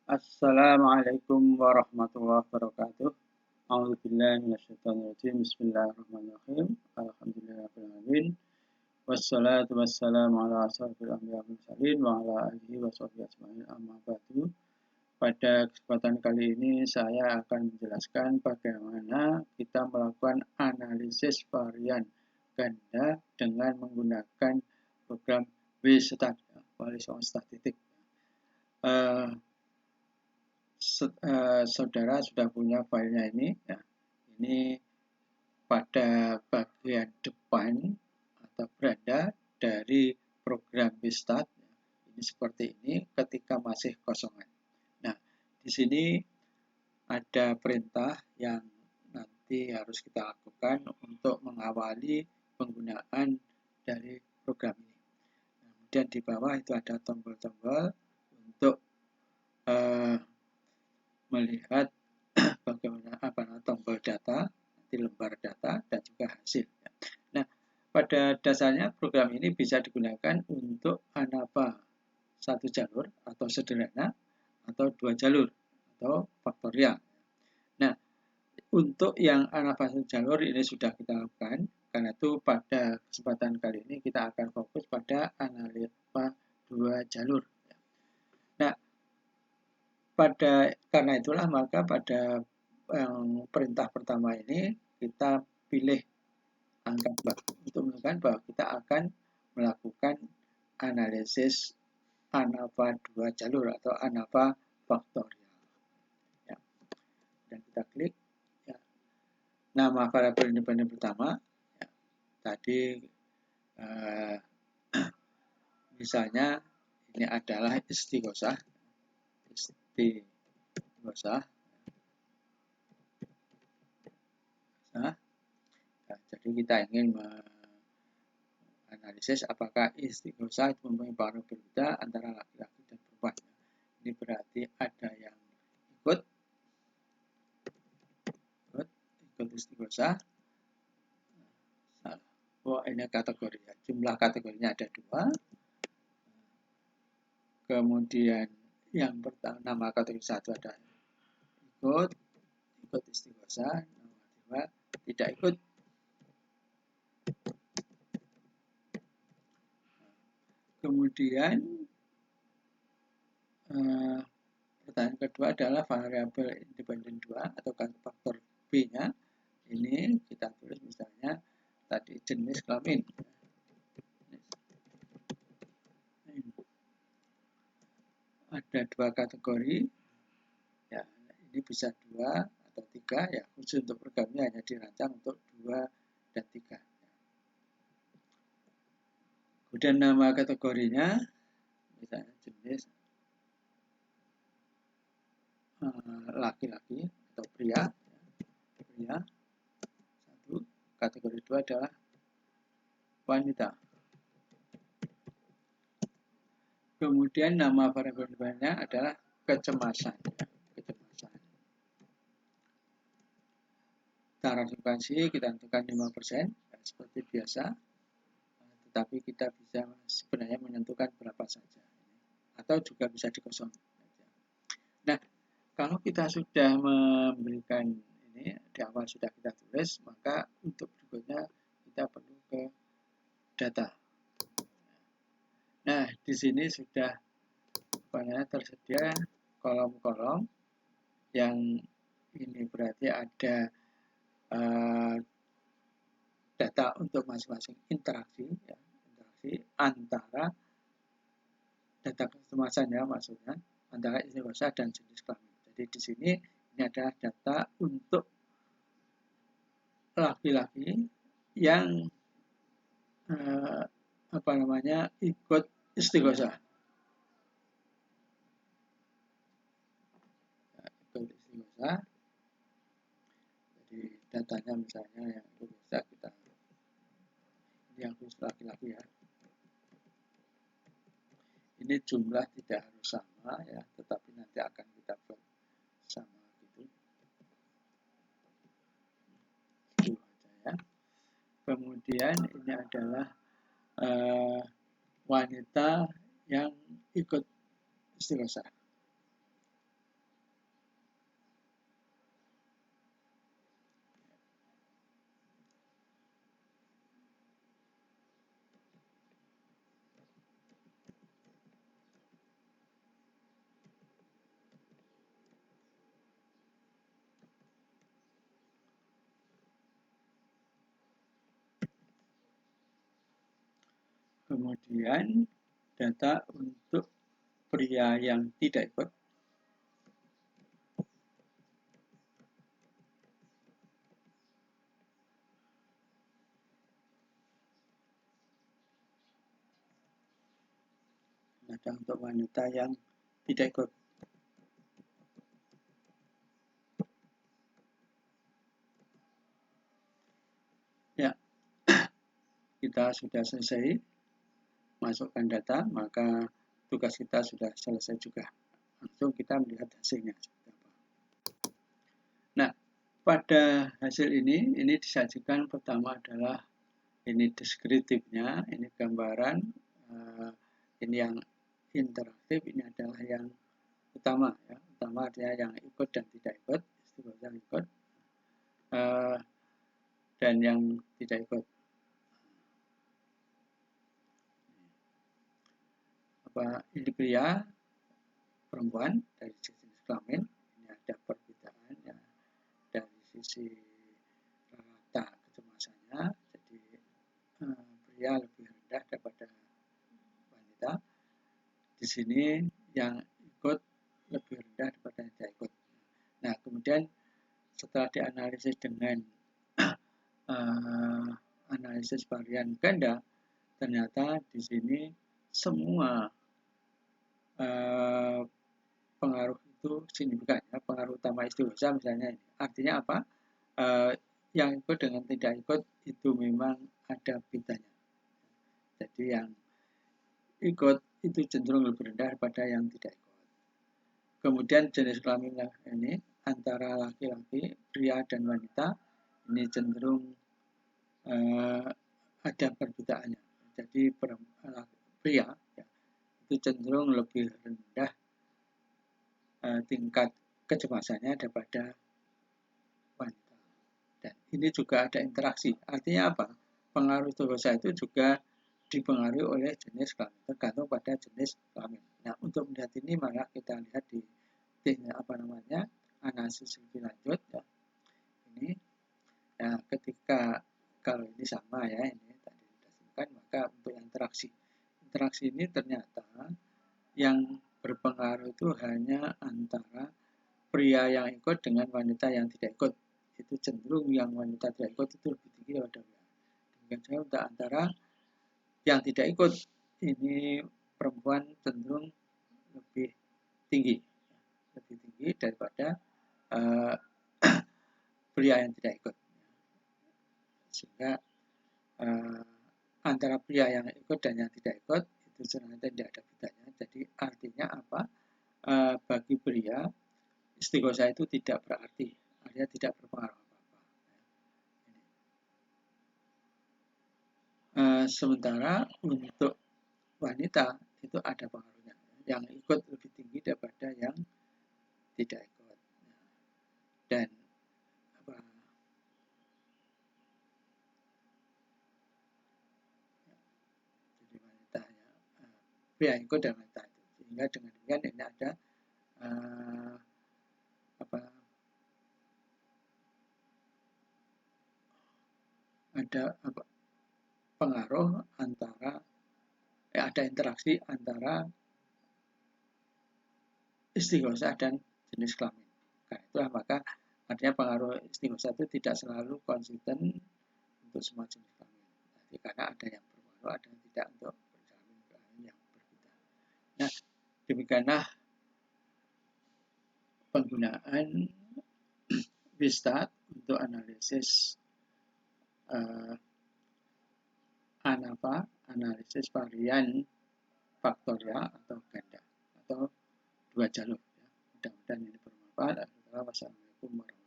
Assalamualaikum warahmatullahi wabarakatuh. A'udzubillahi minasyaitonirrajim. Bismillahirrahmanirrahim. Alhamdulillahirabbil alamin. Wassalatu wassalamu ala asyrofil anbiya'i wal mursalin wa ala alihi washabihi ajmain. Amma ba'du. Pada kesempatan kali ini saya akan menjelaskan bagaimana kita melakukan analisis varian ganda dengan menggunakan program WStat, Walisong Statistik. Saudara sudah punya filenya ini ya. Ini pada bagian depan atau berada dari program WStat ya. Ini seperti ini ketika masih kosongan. Nah, di sini ada perintah yang nanti harus kita lakukan untuk mengawali penggunaan dari program ini. Kemudian di bawah itu ada tombol-tombol untuk melihat bagaimana tombol data, nanti lembar data dan juga hasil. Nah, pada dasarnya program ini bisa digunakan untuk ANAVA satu jalur atau sederhana atau dua jalur atau faktorial. Nah, untuk yang ANAVA satu jalur ini sudah kita lakukan, karena itu pada kesempatan kali ini kita akan fokus pada ANAVA dua jalur. Nah, karena itulah maka pada perintah pertama ini kita pilih angka untuk menunjukkan bahwa kita akan melakukan analisis ANAVA dua jalur atau ANAVA faktorial. Ya. Dan kita klik. Ya. Nama variabel independen pertama ya. Tadi misalnya ini adalah istighosah. Nah, jadi kita ingin menganalisis apakah istighosah itu mempunyai pengaruh berbeda antara laki-laki dan perempuan. Ini berarti ada yang ikut istighosah. Oh, ini kategori ya. Jumlah kategorinya ada 2. Kemudian yang pertama nama kategori 1 ada ikut istighosah, nama 2 tidak ikut. Kemudian pertanyaan kedua adalah variabel independen 2 atau faktor B-nya. Ini kita tulis misalnya tadi jenis kelamin. Ada 2 kategori. Ya, ini bisa 2 atau 3 ya. Khusus untuk programnya hanya dirancang untuk 2 dan 3. Kemudian nama kategorinya misalnya jenis laki-laki atau pria. Satu. Kategori 2 adalah wanita. Kemudian nama variabel independen adalah kecemasan. Cara frekuensi kita tentukan 5% ya, seperti biasa. Tetapi kita bisa sebenarnya menentukan berapa saja. Atau juga bisa dikosongkan. Nah, kalau kita sudah memberikan ini di awal sudah kita tulis, maka untuk berikutnya kita perlu ke data. Nah, di sini sudah tersedia kolom-kolom yang ini berarti ada data untuk masing-masing interaksi antara data kecemasan ya maksudnya antara istighosah dan jenis kelamin. Jadi di sini ini adalah data untuk laki-laki yang ikut istighosah. Jadi datanya misalnya yang bisa kita yang khusus laki-laki ya. Ini jumlah tidak harus sama ya, tetapi nanti akan kita buat sama gitu. Itu aja ya. Kemudian ini adalah wanita yang ikut istighosah. Kemudian data untuk pria yang tidak ikut. Data untuk wanita yang tidak ikut. Ya, kita sudah selesai masukkan data, maka tugas kita sudah selesai juga. Langsung kita melihat hasilnya. Nah, pada hasil ini disajikan pertama adalah ini deskriptifnya, ini gambaran, ini yang interaktif, ini adalah yang utama, ya. Utama artinya yang ikut dan tidak ikut, istighosa yang ikut, dan yang tidak ikut. Ini pria, perempuan dari sisi jenis kelamin, ini ada perbedaan ya, dari sisi rata kecemasannya, jadi pria lebih rendah daripada wanita. Di sini yang ikut lebih rendah daripada yang tidak ikut. Nah, kemudian setelah dianalisis dengan analisis varian ganda, ternyata di sini semua pengaruh itu signifikan, ya. Pengaruh utama istighosa misalnya ini. Artinya apa? Yang ikut dengan tidak ikut itu memang ada bedanya. Jadi yang ikut itu cenderung lebih rendah daripada yang tidak ikut. Kemudian jenis kelamin ini antara laki-laki, pria dan wanita ini cenderung ada perbedaannya. Jadi pria ya, itu cenderung lebih rendah tingkat kecemasannya daripada wanita. Dan ini juga ada interaksi. Artinya apa? Pengaruh istighosa itu juga dipengaruhi oleh jenis kelamin, tergantung pada jenis kelamin. Nah, untuk melihat ini maka kita lihat di analisis lebih lanjut ya. Ini ya, ketika kalau ini sama ya, ini tadi disebutkan, maka untuk interaksi ini ternyata yang berpengaruh itu hanya antara pria yang ikut dengan wanita yang tidak ikut. Itu cenderung yang wanita tidak ikut itu lebih tinggi daripada pria. Demikian juga untuk antara yang tidak ikut, ini perempuan cenderung lebih tinggi daripada pria yang tidak ikut. Sehingga antara pria yang ikut dan yang tidak ikut itu sebenarnya tidak ada bedanya. Jadi artinya apa? Bagi pria istighosa itu tidak berarti, artinya tidak berpengaruh apa-apa. Sementara untuk wanita itu ada pengaruhnya, yang ikut lebih tinggi daripada yang tidak ikut. Dan jadi wanitanya pria yang ikut dan wanita itu, sehingga dengan demikian ini ada pengaruh antara ada interaksi antara istighosa dan jenis kelamin. Nah, itulah maka artinya pengaruh istighosa itu tidak selalu konsisten untuk semua jenis kelamin. Jadi karena ada yang berpengaruh, ada yang tidak untuk kelamin yang berbeda. Nah, demikianlah penggunaan WISTAT untuk analisis analisis varian faktorial atau ganda atau dua jalur. Ya. Mudah-mudahan ini bermanfaat. Wassalamualaikum warahmatullahi wabarakatuh.